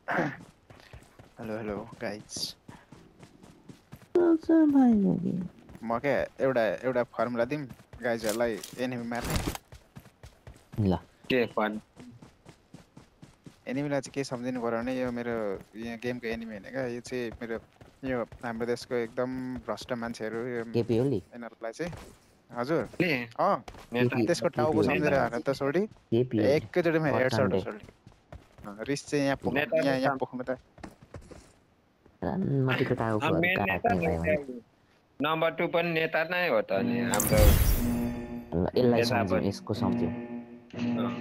Hello guys भाइ लगे म क्या एउटा फर्मुला दिउँ गाइजहरूलाई एनिमी मार्ने ल के फन एनिमीलाई चाहिँ के सम्झिनु पर्यो भने यो मेरो यहाँ गेमको एनिमी होइन क्या यो चाहिँ मेरो यो हाम्रो देशको एकदम भ्रष्ट मान्छेहरू यो केपी ओली यिनीहरूलाई चाहिँ हजुर नि अँ नेता त्यसको टाउको सम्झेर हान त सोडी केपी ओली एकैचोटिमा हेडसट हो प्रचण्ड सोडी रिस चाहिँ यहाँ पोख्नु त रानमतीको टाउकोहरू मेन नेता काट्ने भयो भने नम्बर 2 पनि नेता नै हो त नि हाम्रो ल यसलाई नेता सम्झ्यौँ पनि यसको सम्झ्यौँ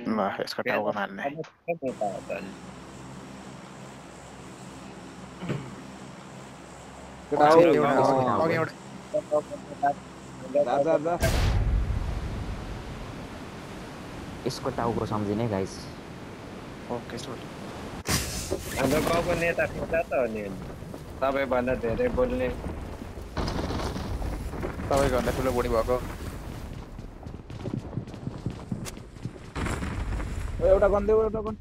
ल यसको टाउको मार्ने नेता हो त नि अघि एउटा यसको टाउको सम्झिने गाइस ओके सोडी हाम्रो गाउँको नेता खोजा त हो नि सबैभन्दा धेरै बोल्ने सबैभन्दा ठुलो बुढी भएको एउटा गन देऊ एउटा गन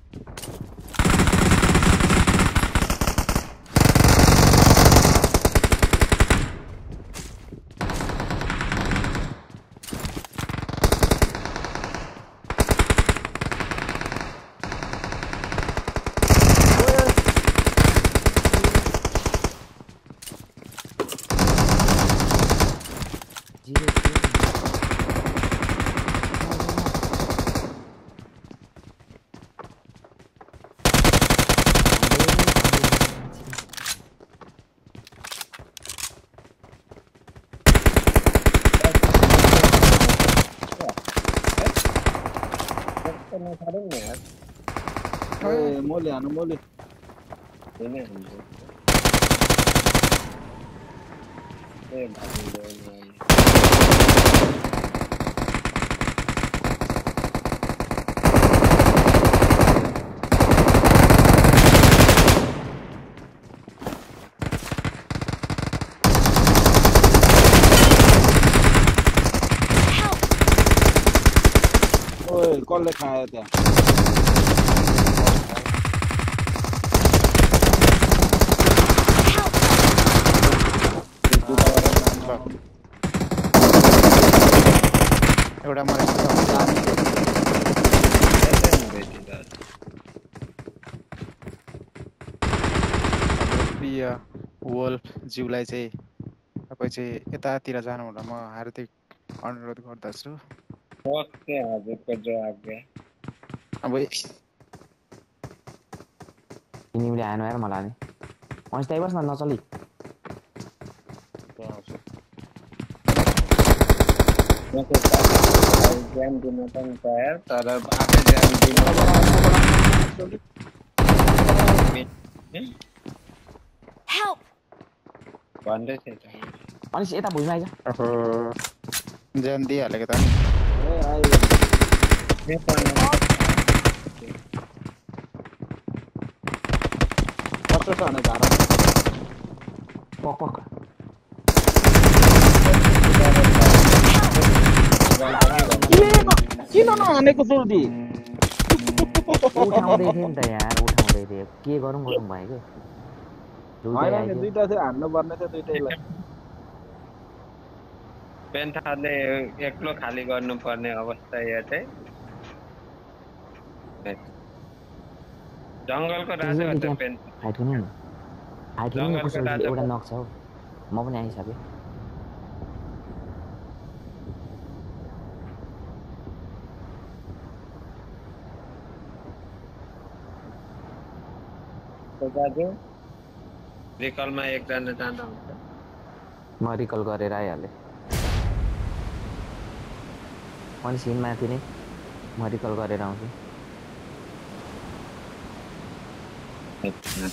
मोले हानु मोले ओए कसले खायो त्यहाँ एउटा मलाई प्रिय वोल्फ ज्यूलाई चाहिँ तपाईँ चाहिँ यतातिर जानु हुँदा म हार्दिक अनुरोध गर्दछु ओके हजुरको जवाब अब तिमीले आएन यार मलाई नि पहुँच्दै बस् न नचली ज्यान दिन पनि तयार तर आफै ज्यान दिन भन्दै थिएँ त अनि यता भुइँमा आइज ज्यान दिइहालेको त कस्तो छ भने धारा पक पक किन नहानेको सोल्टी उठाउँदै थिएँ नि त यार उठाउँदै थिएँ के गरौँ भयो कि होइन दुईटा चाहिँ हान्नु पर्ने थियो दुईटैलाई पेन्थाले एक्लो खाली गर्नुपर्ने अवस्था यो चाहिँ जङ्गलको राजा हो त पेन्था फाइट गर्नु न फाइट गर्नु एउटा नक छ हौ म पनि आइसकेँ दाजु रिकलमा एकजना जाँदा हुन्छ म रिकल गरेर आइहालेँ अनि सिनमाथि नै म रिकल गरेर आउँछु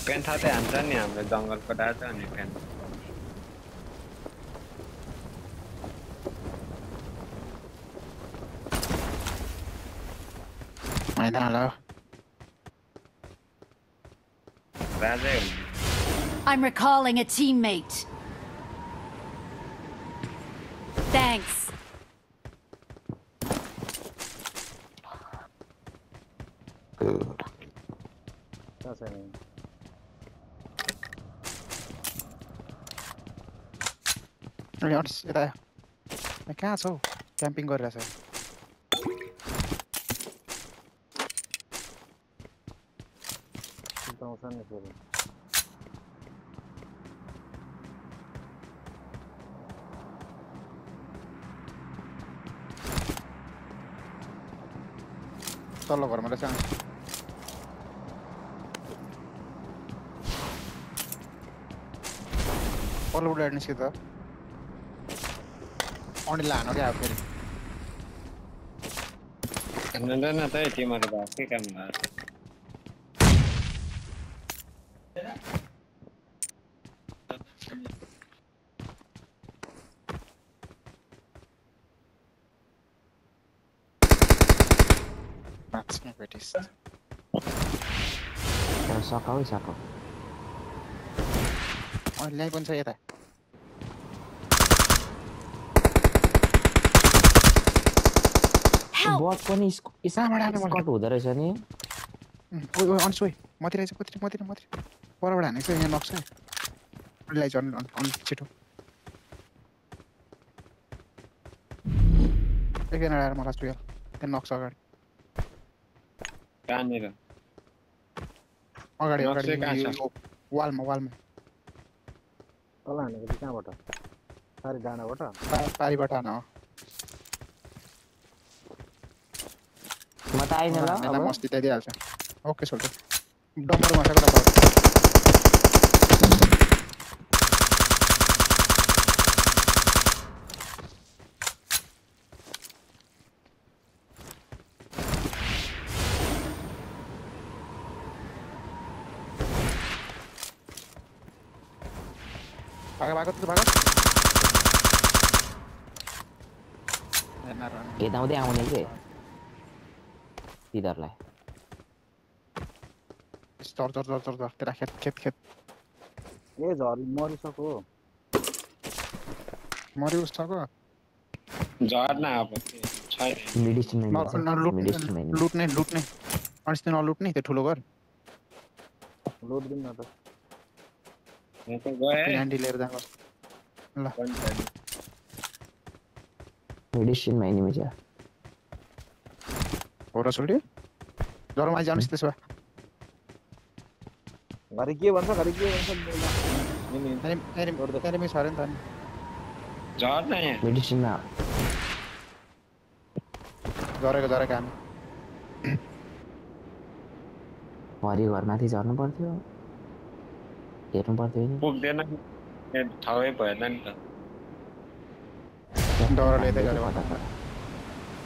पेन्था चाहिँ हान्छ नि हाम्रो जङ्गलको राजा अनि पेन्था होइन होला राजै हुन्छ I'm recalling a teammate. Thanks. Good. छैन अनि अनिस यता आयो। कहाँ छौ? क्याम्पिङ गरिरहेछ। सुताउँछ नि फेरि तल्लो घरमा रहेछ। पल्लोबाट निस्क्यो त। अनि लानु क्या फेरि। हेर्दैन त तिमीहरू भएको के काम लाग्यो माछ्ने बेटिस। सकाउ सकाउ अनि ल्याइ पनि छ यता। Help! बट पनि स्कट हुँदो रहेछ नि ओइ ओइ अन्स ओइ मतिर आइज मतिर परबाट हानेको छ यहाँ नक्छ। अनि ल्याइज अनि छिटो। एकजना आएर मलाई चुयाल त्यहाँ नक्छ अगाडि कहाँनिर अगाडि नक्सै अगाडि कहाँ छ? यो वालमा तल हानेको चाहिँ कहाँबाट सारी डाँडाबाट पारिबाट हान। म त आइन ल अब मस्ती दिइहाल्छ। ओके सोल्ट डम्बरमा छ कता भागो त भागो। हेदाउँदै आउने के तिनीहरूलाई चर तेरा खेत ए झरी मरिसक्यो मरि उसको झर्न अब छैन लुट्ने अनि त्यो नलुट्ने त्यो ठुलो घर लोड दिन न त म त गए ह्यान्डी लिएर जानु ल। मेडिसिनमा एनिमी छ हो र सोल्टी जरमा आइजानुहोस् त्यसो भए। घरि के भन्छ एनिमी छ अरे नि त नि झर्न यहाँ मेडिसिनमा झरेको हामी हरि घरमाथि झर्नु पर्थ्यो हेर्नु पर्थ्यो नि पुग्दैन ठाउँै भएन नि त डर लिँदै गरे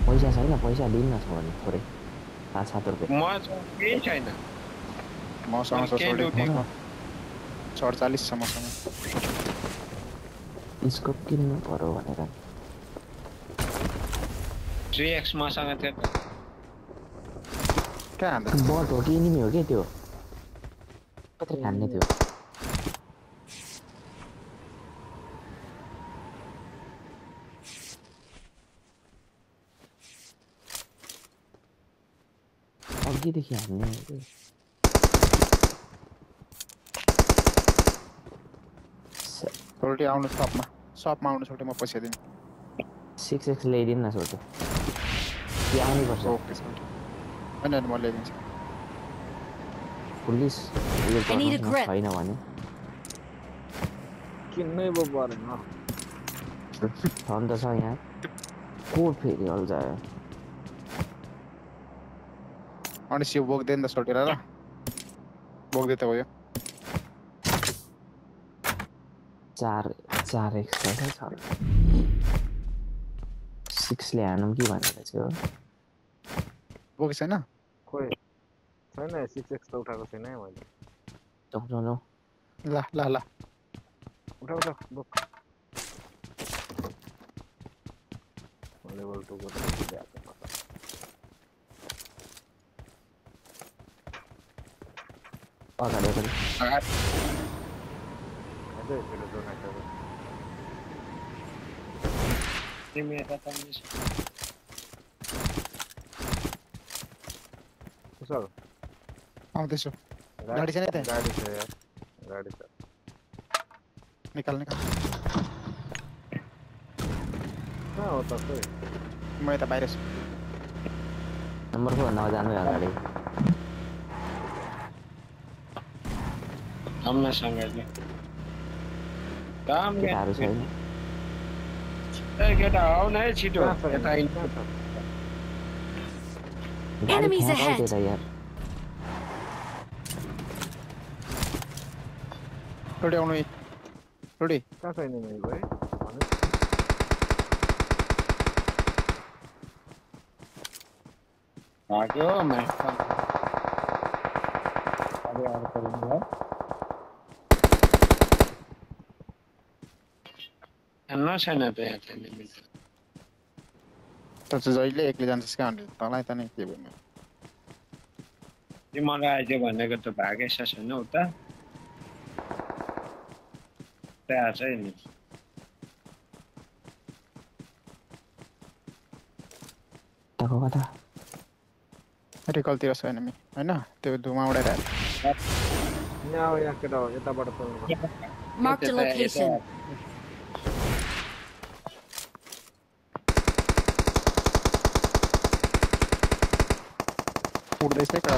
पैसा छैन पैसा दिन्न छ भने थोरै 5-7 रुपियाँ म केही छैन मसँग छ सोल्टी 47 छ मसँग। स्कोप किन्नु पर्यो भनेर 3x मसँग थियो त कहाँ हान्दै बट हो कि एनिमी हो कि त्यो कत्रो खान्ने थियो अघिदेखि हान्ने हो कि सोल्टी आउनु सपमा आउनु सोल्टी म पैसा दिन्छु। 6x ल्याइदिनु न सोच्यो कि आउनै पर्छ ओके सोल्टी होइन म ल्याइदिन्छु। पुलिस उयो I need a गर्नु grip. छैन भने किन्नै पो परेन छन् त छ यहाँ कोड फेरि हल्छ अनि सिउ बोक्दै नि त सोल्टी र बोक्दै त भयो 4x छ 6 ले हानौँ कि भनेर चाहिँ हो बोकी छैन खोइ छैन 6x त उठाएको छैन है मैले जाउँ ल उठा बोक लेभल 2 को त अगाडि अझै फेरि डोनेटर तिमी यता पनि कुशल आउँदैछु गाडी छैन त्यहाँ गाडी छ यार गाडी छ निकाल कहाँ हो त खोइ म यता बाहिर छु नम्बर 4 नजानु अगाडि आम्न सँगले काम केटाहरू छैन ए केटा आउन है छिटो कहाँ छ यता यहाँ? कहाँ छ? गाडी Enemies फ्याँक ahead. त्यता यार रोडी आउनु है रोडी कहाँ छैन नि भाइ भाग्यो मास्टर अरे यार करेंगे अन्ना छैन त यहाँ चाहिँ मिल्छ त चाहिँ जहिले एक्लै जान्छस् कहाँ भने तँलाई त नि के भन्नु यो मलाई आइदियो भनेको त भागेछ छैन उता त्यहाँ चाहिँ नि तको कता रिकलतिर छैन नि होइन त्यो धुमा उडाइरहेको यहाँ हो यहाँ केटा हो यताबाट चल्नु Marked a location. उड्दैछ कडा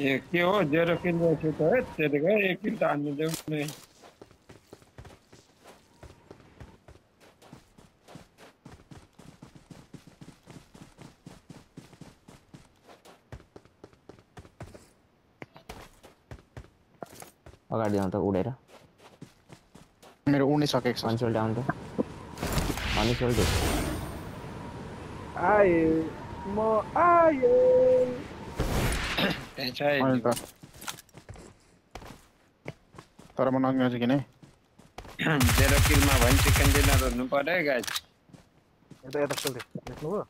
ए के हो 0 किल रहेछ त है त्यतिकै 1 किल त हान्नु देऊ नै अगाडि जाउँ त उडेर मेरो उड्नै सकेको छ कन्सोल डाउन त अनि सोल्डर आए म आए त्यहाँ चाहिँ अनि त तर म नजिक नै 0 किलमा भने चिकन डिनर हुनु पर्यो गाइस यता यता चल्दै देख्नुभयो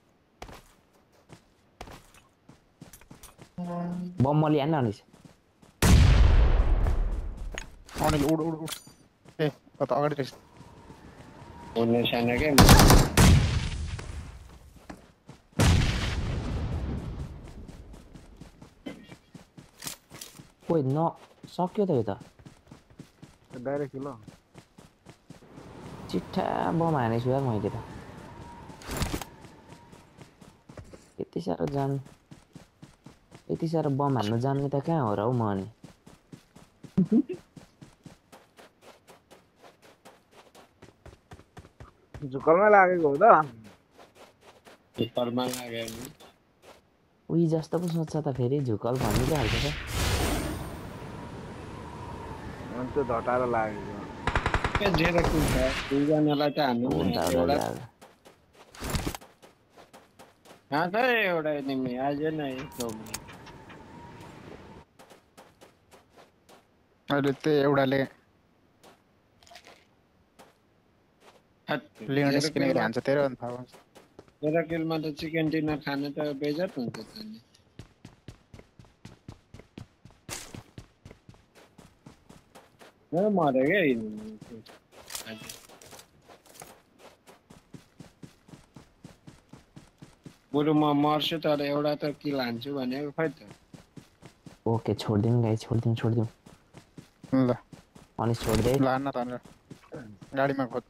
बम म ल्याएन अनि अनिल उड उड उड ए कता अगाडि रहेछ हुने छैन के ओइ न सक्यो त यो त डाइरेक्ट ल चिट्ठा बम हानेछु यार मैले त यति साह्रो बम हान्नु जान्ने त कहाँ हो र हौ म अनि झुकलमा लागेको हो त परमा लाग्यो नि उही जस्तो पो सोच्छ त फेरि झुकल भन्नु त हाल्छ त अनि त्यो धटाएर लागेको के 0 किल छ दुईजनालाई त हान्नु नि हुन्छ एउटा होला कहाँ छ एउटा एनिमी आइजेन है अहिले त्यही एउटाले लिन निस्किने गरी हान्छ तेरो अन्त थाहा हुन्छ 0 किलमा त चिकन डिनर खाने त बेजत हुन्छ त नि मर्यो क्या बरु म मर्छु तर एउटा त किल हान्छु भनेको खै त ओके छोडिदिउँ गाई छोडिदिउँ ल अनि छोड्दै लान्न त गाडीमा खोज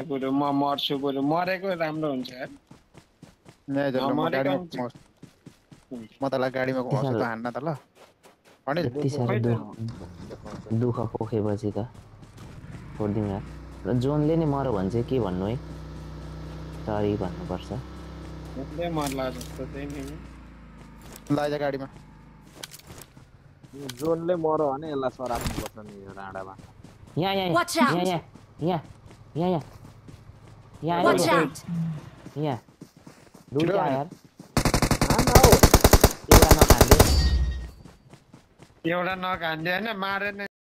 बरु म मर्छु बरु मरेको राम्रो हुन्छ यार म तँलाई गाडीमा घुमाउँछु त हान्न त ल अनिल यति साह्रो दुःख पोखेपछि त छोडिदिउँ यार र जोनले नै मर भने चाहिँ के भन्नु है सरी भन्नुपर्छ मर्ला जस्तो चाहिँ नि लाइजा गाडीमा जोनले मरो भने यसलाई सराप्नुपर्छ नि यो राडामा यहाँ यहाँ Watch out! यहाँ यहाँ यहाँ यहाँ यहाँ यहाँ Watch यहाँ out! यहाँ दुईटा यार आमा हो एउटा नखाँदै एउटा नखान्ने होइन मारे नै